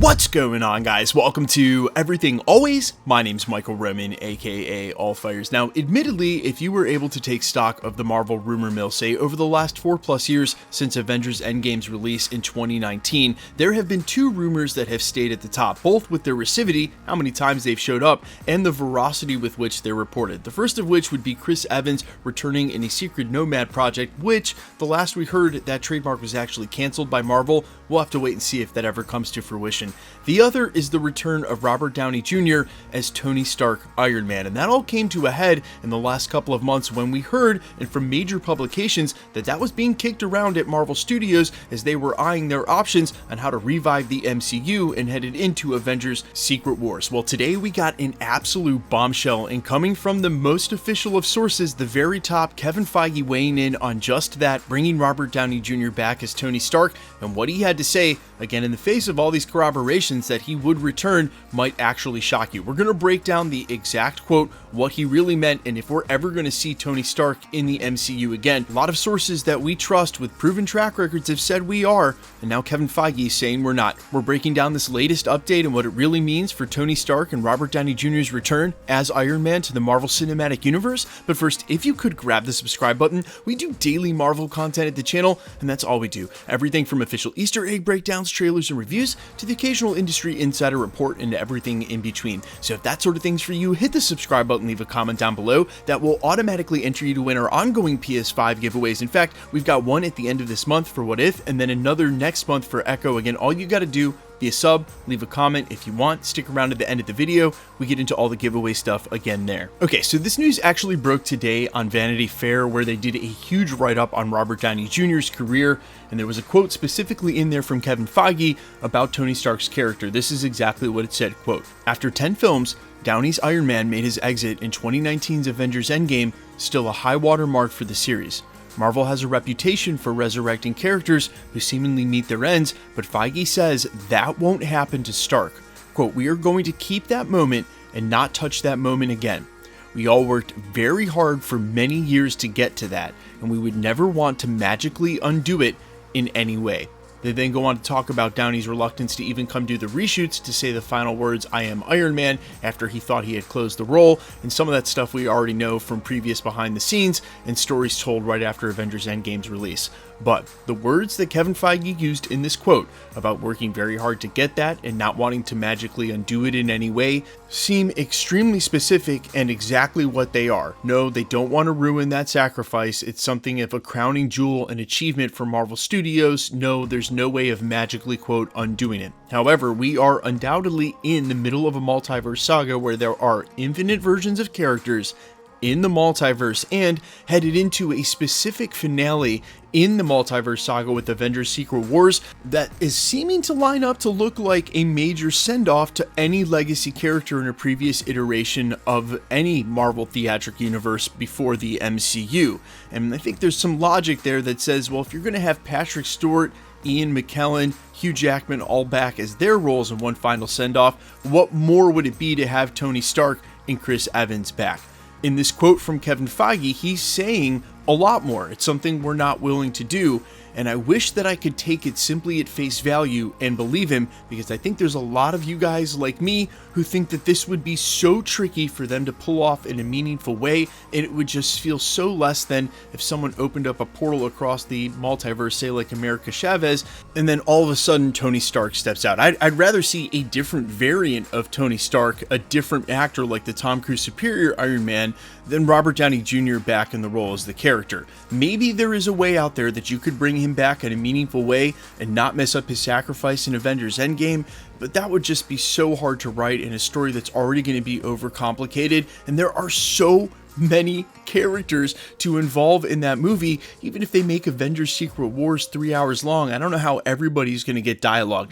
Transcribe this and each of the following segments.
What's going on, guys? Welcome to Everything Always. My name's Michael Roman, aka Allfires. Now, admittedly, if you were able to take stock of the Marvel rumor mill, say, over the last 4+ years since Avengers Endgame's release in 2019, there have been two rumors that have stayed at the top, both with their receptivity, how many times they've showed up, and the veracity with which they're reported. The first of which would be Chris Evans returning in a secret Nomad project, which, the last we heard, that trademark was actually canceled by Marvel. We'll have to wait and see if that ever comes to fruition. The other is the return of Robert Downey Jr. as Tony Stark Iron Man, and that all came to a head in the last couple of months when we heard, and from major publications, that was being kicked around at Marvel Studios as they were eyeing their options on how to revive the MCU and headed into Avengers Secret Wars. Well, today we got an absolute bombshell, and coming from the most official of sources, the very top, Kevin Feige weighing in on just that, bringing Robert Downey Jr. back as Tony Stark, and what he had to say, again in the face of all these corroborations that he would return, might actually shock you. We're going to break down the exact quote, what he really meant, and if we're ever going to see Tony Stark in the MCU again. A lot of sources that we trust with proven track records have said we are, and now Kevin Feige is saying we're not. We're breaking down this latest update and what it really means for Tony Stark and Robert Downey Jr.'s return as Iron Man to the Marvel Cinematic Universe. But first, if you could grab the subscribe button, we do daily Marvel content at the channel, and that's all we do. Everything from official Easter egg breakdowns, trailers, and reviews, to the occasional industry insider report and everything in between. So if that sort of thing's for you, hit the subscribe button, leave a comment down below. That will automatically enter you to win our ongoing PS5 giveaways. In fact, we've got one at the end of this month for What If, and then another next month for Echo. Again, all you gotta do, be a sub, leave a comment if you want, stick around at the end of the video, we get into all the giveaway stuff again there. Okay, so this news actually broke today on Vanity Fair, where they did a huge write-up on Robert Downey Jr.'s career, and there was a quote specifically in there from Kevin Feige about Tony Stark's character. This is exactly what it said, quote, "After 10 films, Downey's Iron Man made his exit in 2019's Avengers Endgame, still a high-water mark for the series. Marvel has a reputation for resurrecting characters who seemingly meet their ends, but Feige says that won't happen to Stark. Quote, we are going to keep that moment and not touch that moment again. We all worked very hard for many years to get to that, and we would never want to magically undo it in any way." They then go on to talk about Downey's reluctance to even come do the reshoots to say the final words, "I am Iron Man," after he thought he had closed the role, and some of that stuff we already know from previous behind the scenes and stories told right after Avengers Endgame's release. But the words that Kevin Feige used in this quote about working very hard to get that and not wanting to magically undo it in any way seem extremely specific and exactly what they are. No, they don't want to ruin that sacrifice. It's something of a crowning jewel and achievement for Marvel Studios. No, there's no way of magically, quote, undoing it. However, we are undoubtedly in the middle of a multiverse saga where there are infinite versions of characters in the multiverse and headed into a specific finale in the multiverse saga with Avengers Secret Wars that is seeming to line up to look like a major send-off to any legacy character in a previous iteration of any Marvel theatric universe before the MCU. And I think there's some logic there that says, well, if you're going to have Patrick Stewart, Ian McKellen, Hugh Jackman all back as their roles in one final send-off, what more would it be to have Tony Stark and Chris Evans back? In this quote from Kevin Feige, he's saying a lot more. It's something we're not willing to do, and I wish that I could take it simply at face value and believe him, because I think there's a lot of you guys like me who think that this would be so tricky for them to pull off in a meaningful way, and it would just feel so less than if someone opened up a portal across the multiverse, say like America Chavez, and then all of a sudden Tony Stark steps out. I'd rather see a different variant of Tony Stark, a different actor like the Tom Cruise Superior Iron Man, than Robert Downey Jr. back in the role as the character. Maybe there is a way out there that you could bring him back in a meaningful way and not mess up his sacrifice in Avengers Endgame, but that would just be so hard to write in a story that's already going to be overcomplicated, and there are so many characters to involve in that movie. Even if they make Avengers Secret Wars 3 hours long, I don't know how everybody's going to get dialogue.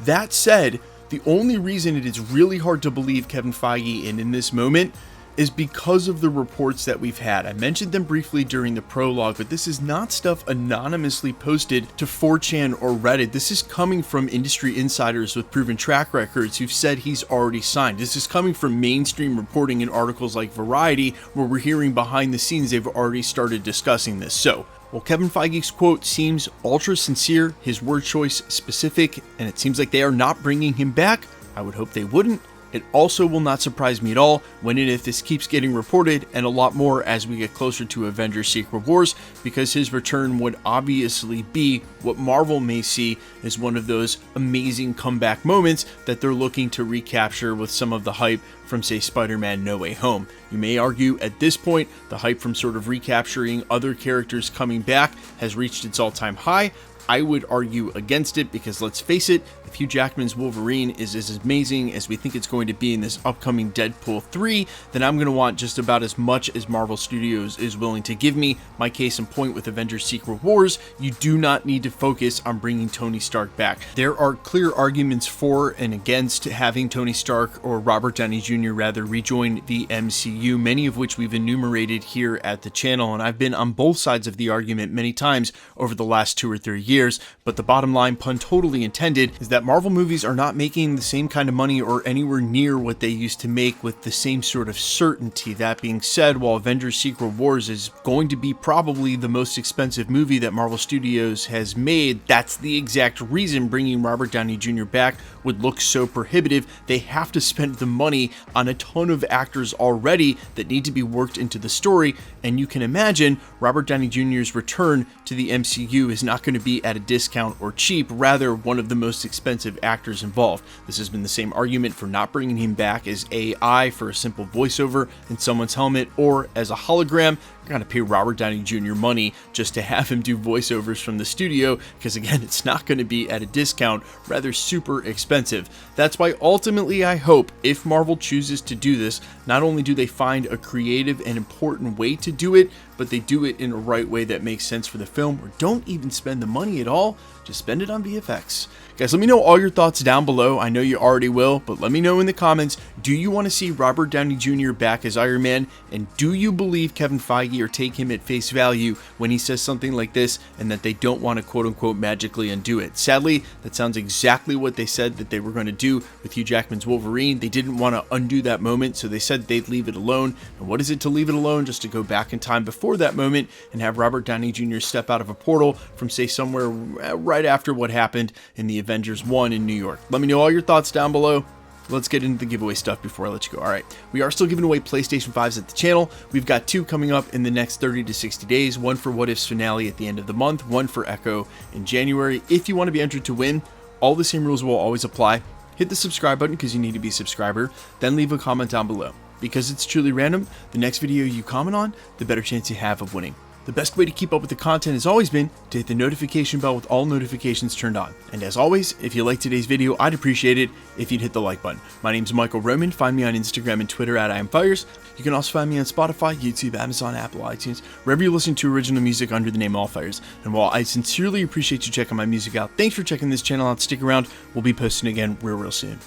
That said, the only reason it is really hard to believe Kevin Feige in this moment is because of the reports that we've had. I mentioned them briefly during the prologue, but this is not stuff anonymously posted to 4chan or Reddit. This is coming from industry insiders with proven track records who've said he's already signed. This is coming from mainstream reporting in articles like Variety, where we're hearing behind the scenes they've already started discussing this. So While Kevin Feige's quote seems ultra sincere, his word choice specific, and it seems like they are not bringing him back, I would hope they wouldn't. It also will not surprise me at all when and if this keeps getting reported, and a lot more as we get closer to Avengers Secret Wars, because his return would obviously be what Marvel may see as one of those amazing comeback moments that they're looking to recapture with some of the hype from, say, Spider-Man No Way Home. You may argue at this point, the hype from sort of recapturing other characters coming back has reached its all-time high. I would argue against it because, let's face it, if Hugh Jackman's Wolverine is as amazing as we think it's going to be in this upcoming Deadpool 3, then I'm going to want just about as much as Marvel Studios is willing to give me. My case in point with Avengers Secret Wars, you do not need to focus on bringing Tony Stark back. There are clear arguments for and against having Tony Stark, or Robert Downey Jr. rather, rejoin the MCU, many of which we've enumerated here at the channel, and I've been on both sides of the argument many times over the last 2 or 3 years. But the bottom line, pun totally intended, is that Marvel movies are not making the same kind of money or anywhere near what they used to make with the same sort of certainty. That being said, while Avengers Secret Wars is going to be probably the most expensive movie that Marvel Studios has made, that's the exact reason bringing Robert Downey Jr. back would look so prohibitive. They have to spend the money on a ton of actors already that need to be worked into the story, and you can imagine Robert Downey Jr.'s return to the MCU is not going to be at a discount or cheap, rather one of the most expensive actors involved. This has been the same argument for not bringing him back as AI for a simple voiceover in someone's helmet or as a hologram. You're going to pay Robert Downey Jr. money just to have him do voiceovers from the studio, because again, it's not going to be at a discount, rather super expensive. That's why ultimately I hope, if Marvel chooses to do this, not only do they find a creative and important way to do it, but they do it in a right way that makes sense for the film, or don't even spend the money at all, just spend it on VFX. Guys, let me know all your thoughts down below. I know you already will, but let me know in the comments, do you want to see Robert Downey Jr. back as Iron Man, and do you believe Kevin Feige or take him at face value when he says something like this, and that they don't want to quote-unquote magically undo it? Sadly, that sounds exactly what they said that they were going to do with Hugh Jackman's Wolverine. They didn't want to undo that moment, so they said they'd leave it alone. And what is it to leave it alone? Just to go back in time before that moment and have Robert Downey Jr. step out of a portal from, say, somewhere right after what happened in the Avengers 1 in New York. Let me know all your thoughts down below. Let's get into the giveaway stuff before I let you go. Alright, we are still giving away PlayStation 5s at the channel. We've got 2 coming up in the next 30 to 60 days. One for What If's finale at the end of the month, one for Echo in January. If you want to be entered to win, all the same rules will always apply. Hit the subscribe button because you need to be a subscriber, then leave a comment down below. Because it's truly random, the next video you comment on, the better chance you have of winning. The best way to keep up with the content has always been to hit the notification bell with all notifications turned on. And as always, if you liked today's video, I'd appreciate it if you'd hit the like button. My name's Michael Roman. Find me on Instagram and Twitter at IamFires. You can also find me on Spotify, YouTube, Amazon, Apple, iTunes, wherever you listen to original music under the name Allfires. And while I sincerely appreciate you checking my music out, thanks for checking this channel out. Stick around. We'll be posting again real soon.